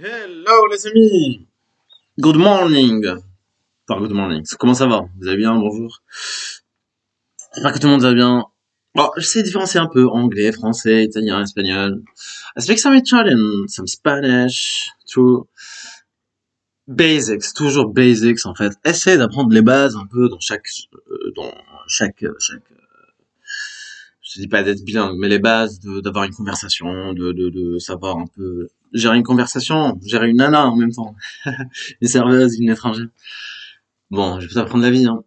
Hello les amis! Good morning! Enfin, good morning. Comment ça va? Vous allez bien? Bonjour. J'espère que tout le monde va bien. Bon, je sais différencier un peu anglais, français, italien, espagnol. I speak some Italian, some Spanish, tout. Basics, toujours basics en fait. Essaye d'apprendre les bases un peu dans chaque, je te dis pas d'être bilingue, mais les bases d'avoir une conversation, de savoir un peu gérer une conversation, gérer une nana en même temps. Une serveuse, une étrangère. Bon, je vais t'apprendre la vie, hein.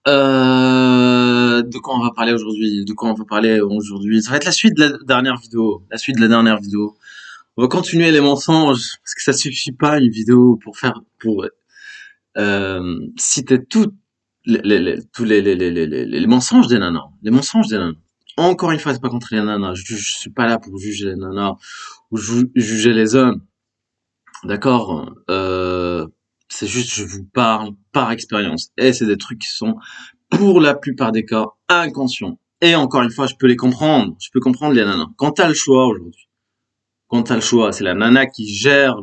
De quoi on va parler aujourd'hui? De quoi on va parler aujourd'hui? Ça va être la suite de la dernière vidéo. La suite de la dernière vidéo. On va continuer les mensonges parce que ça suffit pas une vidéo pour citer tous les mensonges des nanas. Les mensonges des nanas. Encore une fois, c'est pas contre les nanas. Je suis pas là pour juger les nanas ou juger les hommes. D'accord? C'est juste, je vous parle par expérience. Et c'est des trucs qui sont, pour la plupart des cas, inconscients. Et encore une fois, je peux les comprendre. Je peux comprendre les nanas. Quand t'as le choix aujourd'hui, quand t'as le choix, c'est la nana qui gère,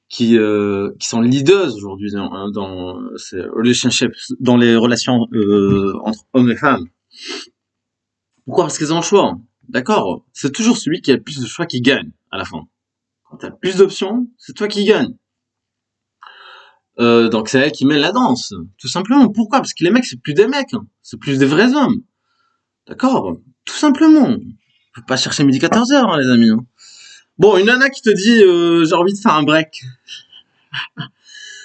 qui sont leaders aujourd'hui dans ces relationships, dans les relations entre hommes et femmes. Pourquoi? Parce qu'ils ont le choix. D'accord? C'est toujours celui qui a le plus de choix qui gagne à la fin. Quand t'as plus d'options, c'est toi qui gagne. Donc c'est elle qui mène la danse, tout simplement. Pourquoi? Parce que les mecs, c'est plus des mecs, hein. C'est plus des vrais hommes. D'accord? Tout simplement. Faut pas chercher midi 14h, hein, les amis, hein. Bon, une nana qui te dit j'ai envie de faire un break.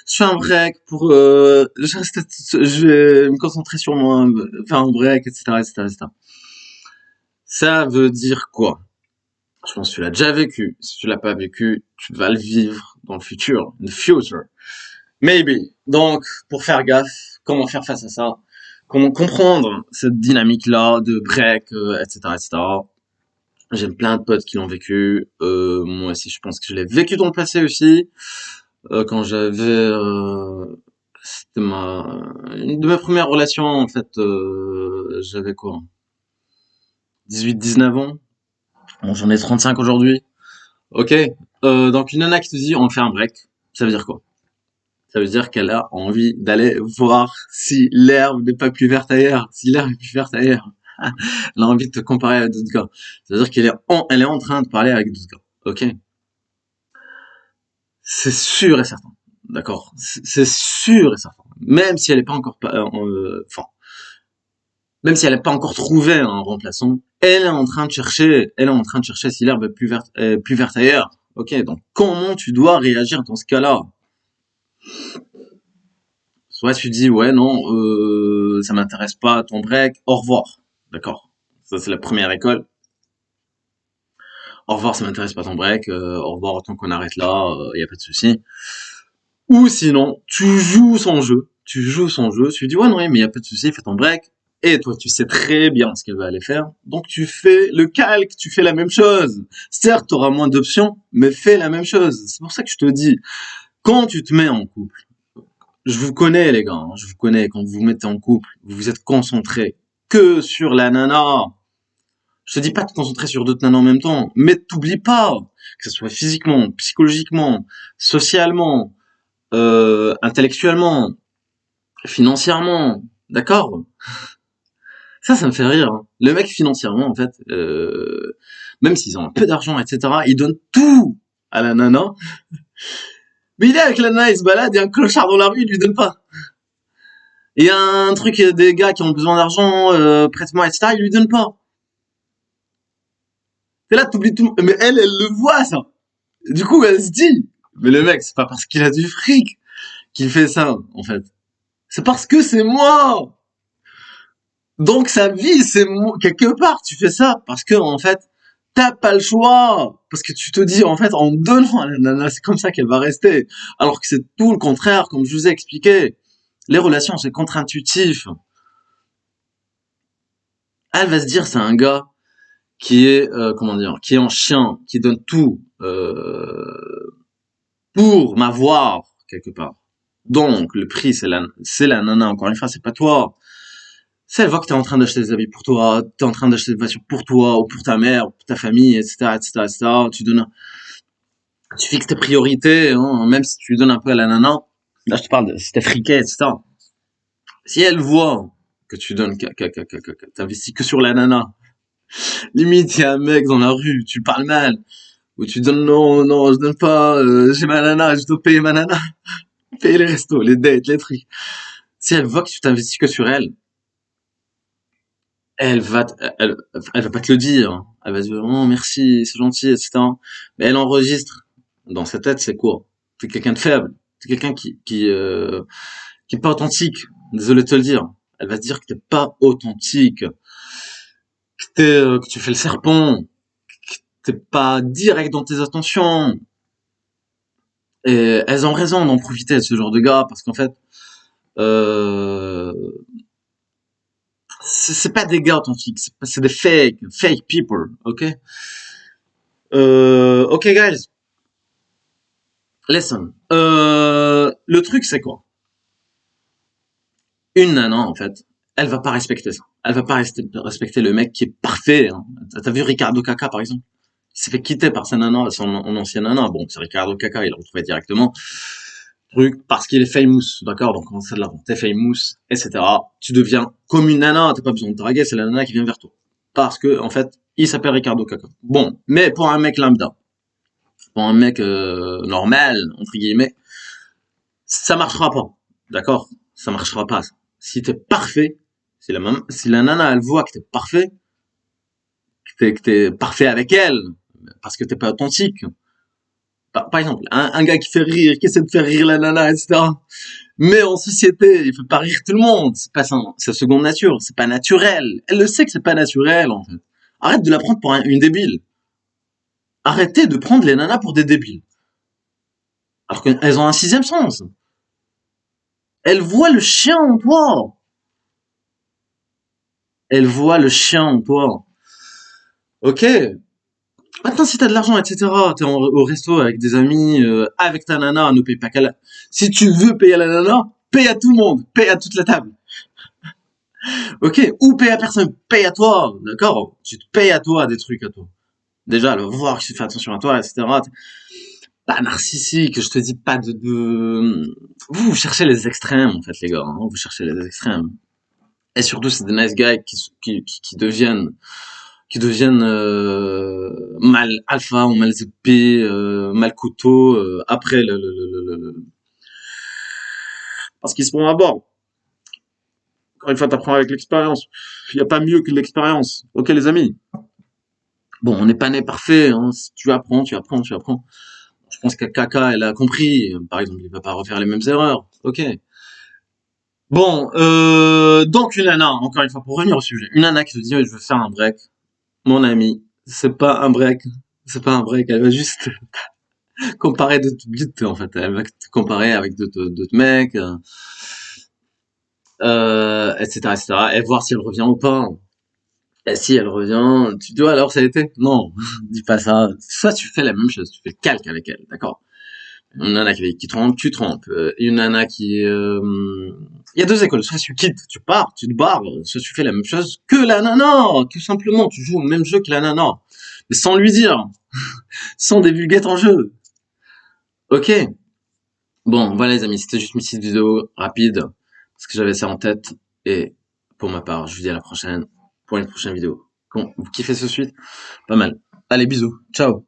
Je fais un break pour je vais me concentrer sur moi, faire un break, etc., etc., etc. Ça veut dire quoi? Je pense que tu l'as déjà vécu. Si tu l'as pas vécu, tu vas le vivre dans le futur, in the future. Maybe. Donc, pour faire gaffe, comment faire face à ça? Comment comprendre cette dynamique-là de break, etc., etc. J'ai plein de potes qui l'ont vécu. Moi aussi, je pense que je l'ai vécu dans le passé aussi. Quand c'était une de mes premières relations, en fait, j'avais quoi? 18-19 ans. Bon, j'en ai 35 aujourd'hui. Ok. Donc une nana qui te dit, on fait un break. Ça veut dire quoi? Ça veut dire qu'elle a envie d'aller voir si l'herbe n'est pas plus verte ailleurs, si l'herbe est plus verte ailleurs. Elle a envie de te comparer à d'autres gars. Ça veut dire elle est en train de parler avec d'autres gars. Ok? C'est sûr et certain. D'accord? C'est sûr et certain. Même si elle n'est pas encore, enfin, même si elle n'a pas encore trouvé un remplaçant, elle est en train de chercher, si l'herbe est plus verte ailleurs. Ok? Donc, comment tu dois réagir dans ce cas-là? Soit tu dis ouais non, ça m'intéresse pas ton break, au revoir. D'accord. Ça c'est la première école. Au revoir, ça m'intéresse pas ton break, au revoir autant qu'on arrête là, y a pas de souci. Ou sinon, tu joues son jeu. Tu lui dis ouais non mais y a pas de souci, fais ton break. Et toi tu sais très bien ce qu'elle va aller faire. Donc tu fais le calque, tu fais la même chose. Certes, tu auras moins d'options, mais fais la même chose. C'est pour ça que je te dis, quand tu te mets en couple, je vous connais les gars, hein, je vous connais, quand vous vous mettez en couple, vous vous êtes concentré que sur la nana. Je te dis pas de te concentrer sur d'autres nanas en même temps, mais t'oublies pas, que ce soit physiquement, psychologiquement, socialement, intellectuellement, financièrement, d'accord? Ça me fait rire, hein. Le mec financièrement, en fait, même s'ils ont un peu d'argent, etc., ils donnent tout à la nana, mais il est avec la nana, il se balade, et un clochard dans la rue, il lui donne pas. Il y a un truc, des gars qui ont besoin d'argent, prête-moi, etc., il lui donne pas. Et là, t'oublies tout. Mais elle le voit, ça. Du coup, elle se dit, mais le mec, c'est pas parce qu'il a du fric qu'il fait ça, en fait. C'est parce que c'est moi. Donc, sa vie, c'est moi. Quelque part, tu fais ça parce que, en fait, t'as pas le choix. Parce que tu te dis, en fait, en donnant à la nana, c'est comme ça qu'elle va rester. Alors que c'est tout le contraire, comme je vous ai expliqué. Les relations, c'est contre-intuitif. Elle va se dire, c'est un gars qui est comment dire, qui est en chien, qui donne tout pour m'avoir quelque part. Donc le prix c'est la nana, encore une fois, c'est pas toi. C'est elle voit que t'es en train d'acheter des habits pour toi, t'es en train d'acheter des voitures pour toi ou pour ta mère, ou pour ta famille, etc., etc., etc. Tu donnes Tu fixes tes priorités, hein, même si tu lui donnes un peu à la nana. Là, je te parle de si t'es friqué, etc. Si elle voit que tu donnes, que t'investis que sur la nana, limite, il y a un mec dans la rue, tu parles mal, ou tu donnes non, non, je donne pas, j'ai ma nana, je dois payer ma nana, payer les restos, les dates, les trucs. Si elle voit que tu t'investis que sur elle, elle va, elle va pas te le dire. Hein. Elle va dire, oh, merci, c'est gentil, etc. Mais elle enregistre. Dans sa tête, c'est quoi? T'es quelqu'un de faible. T'es quelqu'un qui est pas authentique. Désolé de te le dire. Elle va se dire que t'es pas authentique. Que tu fais le serpent. T'es pas direct dans tes attentions. Et elles ont raison d'en profiter de ce genre de gars parce qu'en fait, euh, c'est pas des gars authentiques, c'est des fake people, ok? Ok guys, listen. Le truc c'est quoi? Une nana en fait, elle va pas respecter ça. Elle va pas respecter le mec qui est parfait. Hein. T'as vu Ricardo Caca par exemple? Il s'est fait quitter par sa nana, son ancienne nana. Bon, c'est Ricardo Caca, il l'a retrouvé directement. Truc parce qu'il est famous, d'accord? Donc on sait de l'avant, t'es famous, etc. Tu deviens comme une nana, t'as pas besoin de draguer, c'est la nana qui vient vers toi. Parce que en fait, il s'appelle Ricardo Caca. Bon, mais pour un mec lambda, pour un mec normal entre guillemets, ça marchera pas, d'accord? Ça marchera pas. Si t'es parfait, si la nana elle voit que t'es parfait, que t'es parfait avec elle, parce que t'es pas authentique. Par exemple, un gars qui fait rire, qui essaie de faire rire la nana, etc. Mais en société, il fait pas rire tout le monde. C'est pas sa seconde nature. C'est pas naturel. Elle le sait que c'est pas naturel, en fait. Arrête de la prendre pour une débile. Arrêtez de prendre les nanas pour des débiles. Alors qu'elles ont un sixième sens. Elles voient le chien en toi. Elles voient le chien en toi. Ok. Maintenant, si t'as de l'argent, etc., t'es au resto avec des amis, avec ta nana, ne paye pas qu'à la... Si tu veux payer à la nana, paye à tout le monde. Paye à toute la table. Ok, ou paye à personne, paye à toi, d'accord? Tu te payes à toi des trucs à toi. Déjà, le voir que tu fais attention à toi, etc. Pas narcissique, je te dis pas Vous cherchez les extrêmes, en fait, les gars. Hein, vous cherchez les extrêmes. Et surtout, c'est des nice guys qui deviennent mal alpha ou mal zp, mal couteau, après parce qu'ils se font à bord. Encore une fois, t'apprends avec l'expérience. Il n'y a pas mieux que l'expérience. Ok, les amis? Bon, on n'est pas né parfait, hein. Si tu apprends, tu apprends, tu apprends. Je pense que Kaka, elle a compris. Par exemple, il va pas refaire les mêmes erreurs. Ok. Bon, donc une nana, encore une fois, pour revenir au sujet, une nana qui te dit, ouais, je veux faire un break. Mon ami, c'est pas un break. C'est pas un break. Elle va juste comparer d'autres bites, en fait. Elle va te comparer avec d'autres mecs, etc., etc. Et voir si elle revient ou pas. Et si elle revient, tu dois alors ça a été? Non, dis pas ça. Soit tu fais la même chose, tu fais le calque avec elle, d'accord? Une nana qui trompe, tu trompes. Une nana qui... Il y a deux écoles, soit tu quittes, tu pars, tu te barres, soit tu fais la même chose que la nana, tout simplement, tu joues au même jeu que la nana. Mais sans lui dire, sans des vulguettes en jeu. Ok? Bon, voilà les amis, c'était juste une petite vidéo rapide, parce que j'avais ça en tête, et pour ma part, je vous dis à la prochaine, pour une prochaine vidéo. Bon, vous kiffez ce suite? Pas mal. Allez, bisous, ciao!